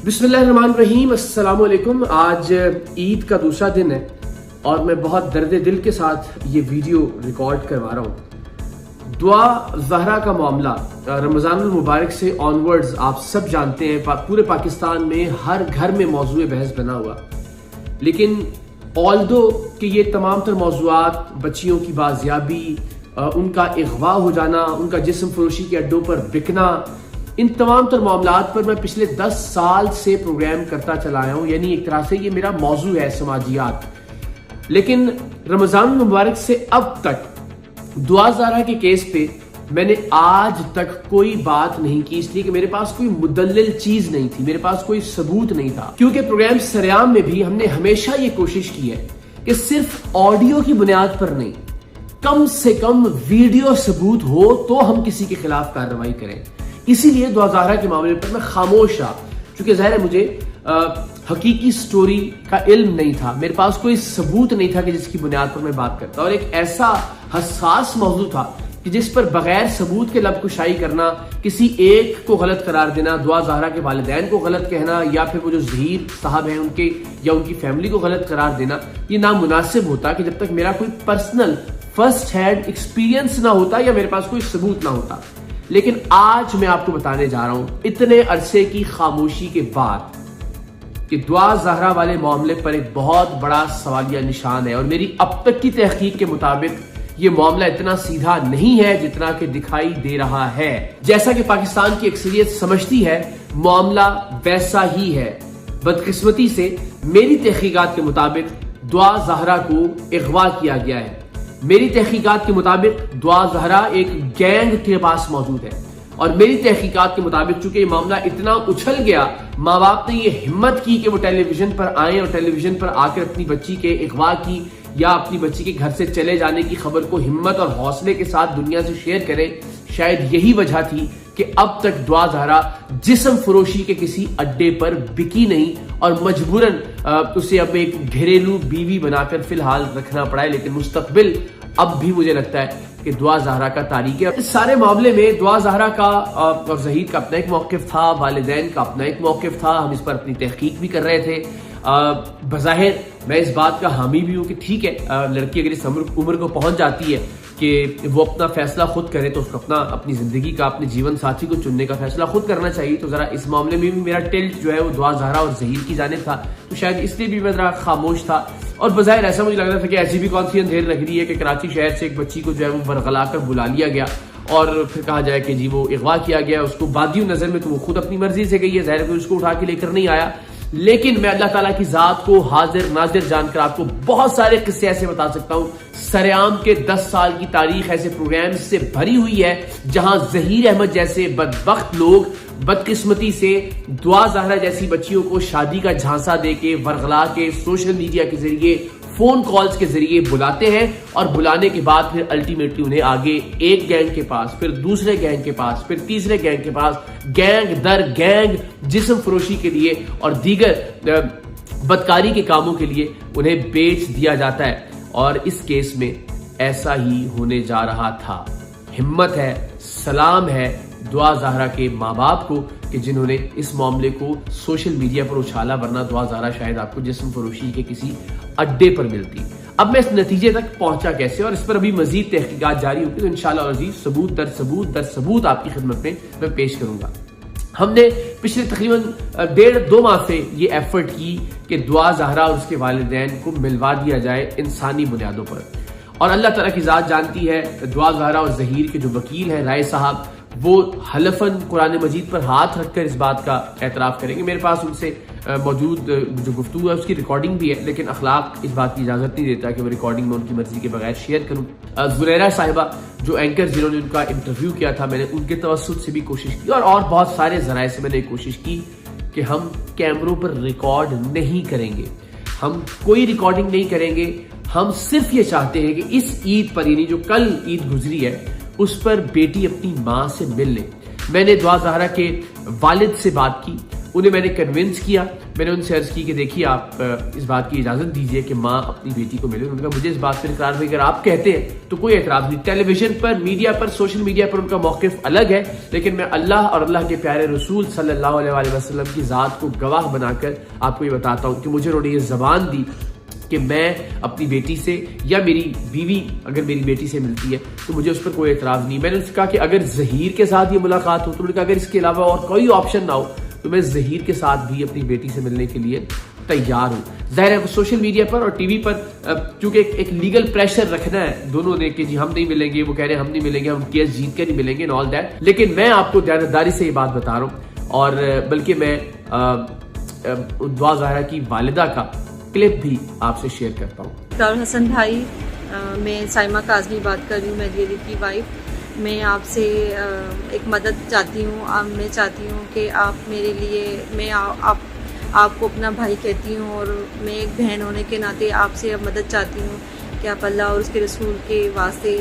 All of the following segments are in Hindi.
बिस्मिल्लाहिर्रहमानिर्रहीम, अस्सलाम वालेकुम। आज ईद का दूसरा दिन है और मैं बहुत दर्द दिल के साथ ये वीडियो रिकॉर्ड करवा रहा हूँ। दुआ ज़हरा का मामला रमज़ानुल मुबारक से ऑनवर्ड्स आप सब जानते हैं, पूरे पाकिस्तान में हर घर में मौजूए बहस बना हुआ। लेकिन ऑल्दो कि ये तमाम तर मौज़ूआत, बच्चियों की बाजियाबी, उनका इग़वा हो जाना, उनका जिस्म फरोशी के अड्डों पर बिकना, इन तमाम तर मामलात पर मैं पिछले 10 साल से प्रोग्राम करता चला आया हूँ। यानी एक तरह से ये मेरा मौजू है, समाजियात। लेकिन रमज़ान मुबारक से अब तक दुआ ज़हरा के केस पे मैंने आज तक कोई बात नहीं की, इसलिए कि मेरे पास कोई मुदल्लिल चीज नहीं थी, मेरे पास कोई सबूत नहीं था। क्योंकि प्रोग्राम सरेआम में भी हमने हमेशा ये कोशिश की है कि सिर्फ ऑडियो की बुनियाद पर नहीं, कम से कम वीडियो सबूत हो तो हम किसी के खिलाफ कार्रवाई करें। इसीलिए दुआ ज़हरा के मामले पर मैं खामोश था, क्योंकि ज़ाहिर है मुझे हकीकी स्टोरी का इल्म नहीं था, मेरे पास कोई सबूत नहीं था कि जिसकी बुनियाद पर मैं बात करता। और एक ऐसा हसास मौजू था कि जिस पर बगैर सबूत के लबकुशाई करना, किसी एक को गलत करार देना, दुआ ज़हरा के वालिदैन को गलत कहना, या फिर वो जो ज़हीर साहब हैं उनके या उनकी फैमिली को गलत करार देना, ये नामुनासिब होता कि जब तक मेरा कोई पर्सनल फर्स्ट हैंड एक्सपीरियंस ना होता या मेरे पास कोई सबूत ना होता। लेकिन आज मैं आपको बताने जा रहा हूं, इतने अरसे की खामोशी के बाद, कि दुआ ज़हरा वाले मामले पर एक बहुत बड़ा सवालिया निशान है। और मेरी अब तक की तहकीक के मुताबिक ये मामला इतना सीधा नहीं है जितना कि दिखाई दे रहा है। जैसा कि पाकिस्तान की अक्सरियत समझती है, मामला वैसा ही है। बदकिस्मती से मेरी तहकीकात के मुताबिक दुआ ज़हरा को अगवा किया गया है। मेरी तहकीकात के मुताबिक दुआ ज़हरा एक गैंग के पास मौजूद है। और मेरी तहकीकात के मुताबिक चूंकि ये मामला इतना उछल गया, माँ बाप ने ये हिम्मत की कि वो टेलीविजन पर आए और टेलीविजन पर आकर अपनी बच्ची के अगवा की या अपनी बच्ची के घर से चले जाने की खबर को हिम्मत और हौसले के साथ दुनिया से शेयर करें। शायद यही वजह थी कि अब तक दुआ ज़हरा जिस्म फरोशी के किसी अड्डे पर बिकी नहीं और मजबूरन उसे अब एक घरेलू बीवी बनाकर फिलहाल रखना पड़ा है। लेकिन मुस्तकबिल अब भी मुझे लगता है कि दुआ ज़हरा का तारीख है। इस सारे मामले में दुआ ज़हरा का और ज़हीर का अपना एक मौक़िफ़ था, वालिदैन का अपना एक मौक़िफ़ था। हम इस पर अपनी तहकीक भी कर रहे थे। बज़ाहिर मैं इस बात का हामी भी हूँ कि ठीक है, लड़की अगर इस उम्र को पहुंच जाती है कि वो अपना फैसला खुद करे, तो उसको अपनी जिंदगी का, अपने जीवन साथी को चुनने का फैसला खुद करना चाहिए। तो जरा इस मामले में भी मेरा टिल्ट जो है वो दुआ ज़हरा और ज़हीर की जानिब था, तो शायद इसलिए भी मैं जरा खामोश था। और बज़ाहिर ऐसा मुझे लग रहा था कि ऐसी भी कौन सी अंधेर लग रही है कि कराची शहर से एक बच्ची को जो है वो बरगला कर बुला लिया गया और फिर कहा जाए कि जी वो अगवा किया गया, उसको बादियों नजर में तो वो खुद अपनी मर्जी से गई है, ज़ाहिर कोई उसको उठा के लेकर नहीं आया। लेकिन मैं अल्लाह ताला की जात को हाजिर नाजिर जानकर आपको बहुत सारे किस्से ऐसे बता सकता हूं। सरेआम के 10 साल की तारीख ऐसे प्रोग्राम से भरी हुई है जहां ज़हीर अहमद जैसे बदबख्त लोग बदकिस्मती से दुआ ज़हरा जैसी बच्चियों को शादी का झांसा देके, वरगला के, सोशल मीडिया के जरिए, फोन कॉल्स के जरिए बुलाते हैं और बुलाने के बाद फिर अल्टीमेटली उन्हें आगे एक गैंग के पास, फिर दूसरे गैंग के पास, फिर तीसरे गैंग के पास, गैंग दर गैंग जिस्म फरोशी के लिए और दीगर बदकारी के कामों के लिए उन्हें बेच दिया जाता है। और इस केस में ऐसा ही होने जा रहा था। हिम्मत है, सलाम है दुआ ज़हरा के माँ बाप को कि जिन्होंने इस मामले को सोशल मीडिया पर उछाला, वरना दुआ ज़हरा शायद आपको जिस्म फरोशी के किसी अड्डे पर मिलती। अब मैं इस नतीजे तक पहुंचा कैसे, और इस पर अभी मजीद तहकीकात जारी होगी, तो इंशाअल्लाह अज़ीज़ सबूत दर सबूत आपकी खिदमत में मैं पेश करूंगा। हमने पिछले तकरीबन 1.5-2 माह से ये एफर्ट की कि दुआ ज़हरा और उसके वालिदैन को मिलवा दिया जाए इंसानी बुनियादों पर। और अल्लाह ताला की ज़ात जानती है, दुआ ज़हरा और ज़हीर के जो वकील हैं राय साहब, वो हलफन कुरान मजीद पर हाथ रखकर इस बात का एतराफ़ करेंगे। मेरे पास उनसे मौजूद जो गुफ्तगू है उसकी रिकॉर्डिंग भी है, लेकिन अखलाक इस बात की इजाज़त नहीं देता कि मैं रिकॉर्डिंग में उनकी मर्जी के बगैर शेयर करूँ। ज़ुरैरा साहिबा जो एंकर जिन्होंने उनका इंटरव्यू किया था, मैंने उनके तवस्सुत से भी कोशिश की और बहुत सारे जराए से मैंने कोशिश की कि हम कैमरों पर रिकॉर्ड नहीं करेंगे, हम कोई रिकॉर्डिंग नहीं करेंगे। हम सिर्फ ये चाहते हैं कि इस ईद पर, यानी जो कल ईद गुजरी है, उस पर बेटी अपनी माँ से मिल ले। मैंने दुआ ज़हरा के वालिद से बात की उन्हें मैंने कन्विंस किया। मैंने उनसे अर्ज की कि देखिए आप इस बात की इजाज़त दीजिए कि माँ अपनी बेटी को मिले। उन्होंने कहा मुझे इस बात पर इकरार नहीं, अगर आप कहते हैं तो कोई एतराज़ नहीं। टेलीविजन पर, मीडिया पर, सोशल मीडिया पर उनका मौक़िफ़ अलग है, लेकिन मैं अल्लाह और अल्लाह के प्यारे रसूल सल्लल्लाहु अलैहि वसल्लम की ज़ात को गवाह बनाकर आपको ये बताता हूँ कि मुझे उन्होंने ये ज़बान दी कि मैं अपनी बेटी से या मेरी बीवी अगर मेरी बेटी से मिलती है तो मुझे उस पर कोई एतराज़ नहीं। मैंने उससे कहा कि अगर ज़हीर के साथ ये मुलाकात हो तो उन्होंने कहा अगर इसके अलावा और कोई ऑप्शन ना हो तो मैं ज़हीर के साथ भी अपनी बेटी से मिलने के लिए तैयार हूँ। ज़ाहिर है सोशल मीडिया पर और टीवी पर चूंकि एक लीगल प्रेशर रखना है दोनों ने कि जी हम नहीं मिलेंगे, वो कह रहे हैं हम नहीं मिलेंगे, हम केस जीत कर नहीं मिलेंगे एंड ऑल दैट। लेकिन मैं आपको दयानतदारी से ये बात बता रहा हूँ और बल्कि मैं दुआ ज़हरा की वालिदा का क्लिप भी आपसे शेयर करता हूँ। डॉक्टर हसन भाई, मैं साइमा काज़मी बात कर रही हूँ, मेरी अली की वाइफ। मैं आपसे एक मदद चाहती हूँ। मैं चाहती हूँ कि आप मेरे लिए, मैं आपको अपना भाई कहती हूँ और मैं एक बहन होने के नाते आपसे अब मदद चाहती हूँ कि आप अल्लाह और उसके रसूल के वास्ते,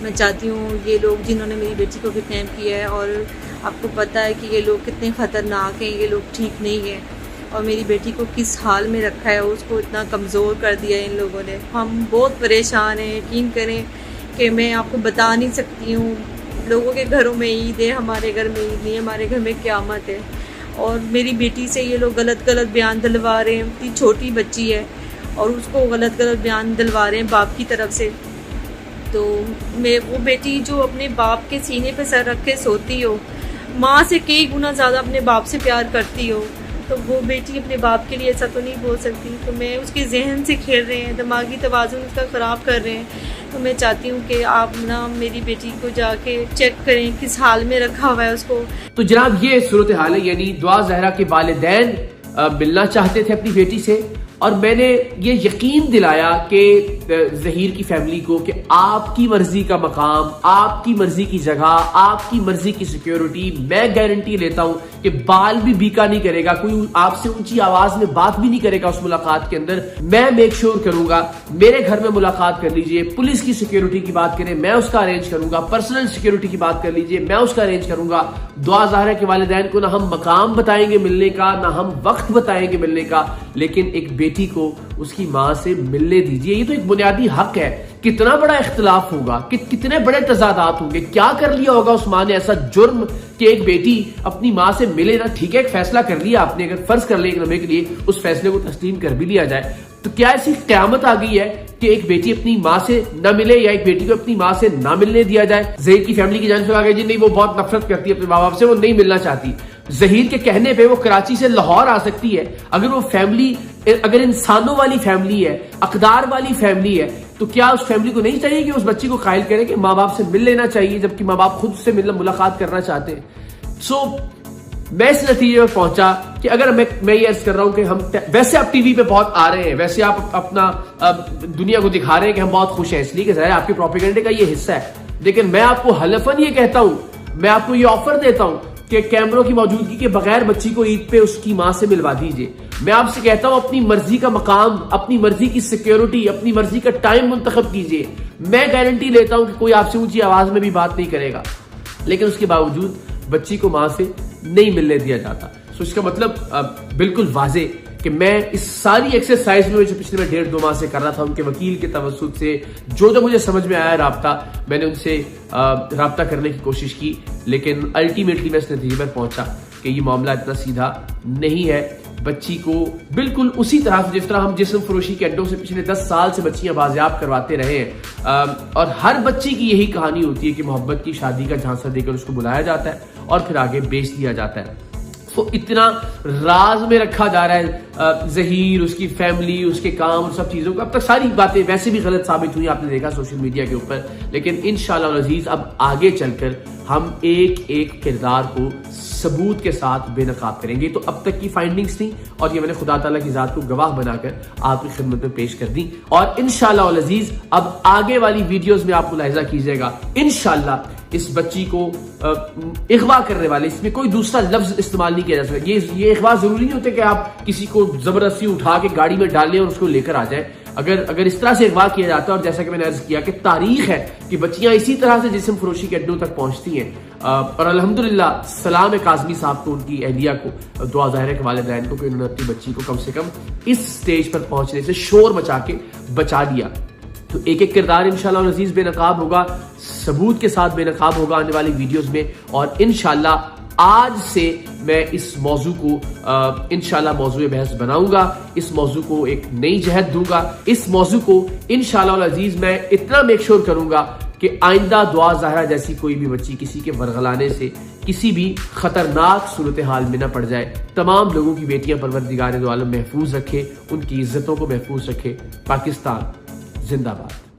मैं चाहती हूँ ये लोग जिन्होंने मेरी बेटी को किडनैप किया है, और आपको पता है कि ये लोग कितने ख़तरनाक हैं, ये लोग ठीक नहीं हैं और मेरी बेटी को किस हाल में रखा है, उसको इतना कमज़ोर कर दिया है इन लोगों ने। हम बहुत परेशान हैं, यकीन करें कि मैं आपको बता नहीं सकती हूँ। लोगों के घरों में ईद है, हमारे घर में ईद नहीं, हमारे घर में क़यामत है। और मेरी बेटी से ये लोग गलत बयान दिलवा रहे हैं। इतनी छोटी बच्ची है और उसको गलत बयान दिलवा रहे हैं बाप की तरफ से। तो मैं, वो बेटी जो अपने बाप के सीने पे सर रख के सोती हो, माँ से कई गुना ज़्यादा अपने बाप से प्यार करती हो, तो वो बेटी अपने बाप के लिए ऐसा तो नहीं बोल सकती। तो मैं उसके जहन से खेल रहे हैं, दिमागी तवाज़ुन उसका ख़राब कर रहे हैं। तो मैं चाहती हूँ कि आप ना मेरी बेटी को जाके चेक करें किस हाल में रखा हुआ है उसको। तो जनाब ये सूरत हाल है, यानी दुआ ज़हरा के वालिदैन मिलना चाहते थे अपनी बेटी से और मैंने ये यकीन दिलाया कि ज़हीर की फैमिली को कि आपकी मर्जी का मकाम, आपकी मर्जी की जगह, आपकी मर्जी की सिक्योरिटी, मैं गारंटी लेता हूं कि बाल भी बीका नहीं करेगा, कोई आपसे ऊंची आवाज में बात भी नहीं करेगा उस मुलाकात के अंदर। मैं मेक श्योर करूंगा मेरे घर में मुलाकात कर लीजिए, पुलिस की सिक्योरिटी की बात करें मैं उसका अरेंज करूंगा, पर्सनल सिक्योरिटी की बात कर लीजिए मैं उसका अरेंज करूंगा। दुआ ज़हरा के वालिदैन को ना हम मकाम बताएंगे मिलने का, ना हम वक्त बताएंगे मिलने का, लेकिन एक बेटी को उसकी माँ से मिलने दीजिए। ये तो एक बुनियादी हक है। कितना बड़ा इख्तिलाफ होगा, कितने बड़े तजादात होंगे, क्या कर लिया होगा उस माँ ने ऐसा जुर्म कि एक बेटी अपनी माँ से मिले ना। ठीक है, एक फैसला कर लिया आपने, अगर फर्ज कर ले एक लम्हे के लिए उस फैसले को तस्लीम कर भी लिया जाए, तो क्या ऐसी क़यामत आ गई है कि एक बेटी अपनी माँ से न मिले या एक बेटी को अपनी माँ से ना मिलने दिया जाए? ज़हीर की फैमिली की जानिब से आ गई जी नहीं, वो बहुत नफरत करती है अपने माँ बाप से, वो नहीं मिलना चाहती। ज़हीर के कहने पे वो कराची से लाहौर आ सकती है। अगर वो फैमिली, अगर इंसानों वाली फैमिली है, अकदार वाली फैमिली है, तो क्या उस फैमिली को नहीं चाहिए कि उस बच्ची को कायल करे कि माँ बाप से मिल लेना चाहिए, जबकि माँ बाप खुद उससे मुलाकात करना चाहते हैं? मैं इस नतीजे पर पहुंचा कि अगर मैं ये अर्ज कर रहा हूं कि हम वैसे आप टीवी पे बहुत आ रहे हैं, वैसे आप अपना दुनिया को दिखा रहे हैं कि हम बहुत खुश हैं, इसलिए कि ज़ाहिर आपके प्रोपेगेंडे का ये हिस्सा है, लेकिन मैं आपको हलफन ये कहता हूं, मैं आपको ये ऑफर देता हूं कि कैमरों की मौजूदगी के बगैर बच्ची को ईद पे उसकी मां से मिलवा दीजिए। मैं आपसे कहता हूं अपनी मर्जी का मकाम, अपनी मर्जी की सिक्योरिटी, अपनी मर्जी का टाइम मुंतखब कीजिए। मैं गारंटी लेता हूं कि कोई आपसे ऊंची आवाज में भी बात नहीं करेगा, लेकिन उसके बावजूद बच्ची को मां से नहीं मिलने दिया जाता। सो इसका मतलब बिल्कुल वाजे कि मैं इस सारी एक्सरसाइज में जो पिछले 1.5-2 माह से कर रहा था, उनके वकील के तवस्सुत से जो मुझे समझ में आया राब्ता, मैंने उनसे राब्ता करने की कोशिश की, लेकिन अल्टीमेटली मैं इस नतीजे पर पहुंचा कि ये मामला इतना सीधा नहीं है। बच्ची को बिल्कुल उसी तरह से जिस तरह हम जिस्म फरोशी के अड्डों से पिछले 10 साल से बच्चियां बाजियाब करवाते रहे हैं, और हर बच्ची की यही कहानी होती है कि मोहब्बत की शादी का झांसा देकर उसको बुलाया जाता है और फिर आगे बेच दिया जाता है। तो इतना राज में रखा जा रहा है ज़हीर, उसकी फैमिली, उसके काम और सब चीज़ों को। अब तक सारी बातें वैसे भी गलत साबित हुई, आपने देखा सोशल मीडिया के ऊपर, लेकिन इंशाअल्लाह अज़ीज़ अब आगे चलकर हम एक एक किरदार को सबूत के साथ बेनकाब करेंगे। तो अब तक की फाइंडिंग्स थी और ये मैंने खुदा ताला की ज़ात को गवाह बनाकर आपकी खिदमत में पेश कर दी। और इंशाअल्लाह अज़ीज़ अब आगे वाली वीडियोस में आप मुलाहिज़ा कीजिएगा, इंशाअल्लाह इस बच्ची को इगवा करने वाले, इसमें कोई दूसरा लफ्ज इस्तेमाल नहीं किया जा सकता। ये इगवा जरूरी नहीं होता कि आप किसी को जबरदस्ती उठा के गाड़ी में डालें और उसको लेकर आ जाए। अगर इस तरह से अगवा किया जाता है, और जैसा कि मैंने अर्ज किया कि तारीख है कि बच्चियां इसी तरह से जिस्म फरोशी के अड्डों तक पहुंचती हैं, और अल्हम्दुलिल्लाह सलाम काज़मी साहब को, उनकी अहलिया को, दुआ ज़ाहिरा के वालिदैन को कि उन्होंने अपनी बच्ची को कम से कम इस स्टेज पर पहुंचने से शोर मचा के बचा लिया। तो एक एक किरदार इंशाल्लाह अज़ीज बेनकाब होगा, सबूत के साथ बेनकाब होगा आने वाली वीडियोस में, और इंशाल्लाह आज से मैं इस मौजू को इंशाल्लाह मौजू बहस बनाऊंगा, इस मौजू को एक नई जहत दूंगा, इस मौजू को इंशाल्लाह अज़ीज मैं इतना मेक श्योर करूंगा कि आइंदा दुआ ज़ाहिरा जैसी कोई भी बच्ची किसी के वरगलाने से किसी भी खतरनाक सूरत हाल में न पड़ जाए। तमाम लोगों की बेटियां परवरदिगार दो आलम महफूज रखे, उनकी इज्जतों को महफूज रखे। पाकिस्तान जिंदाबाद।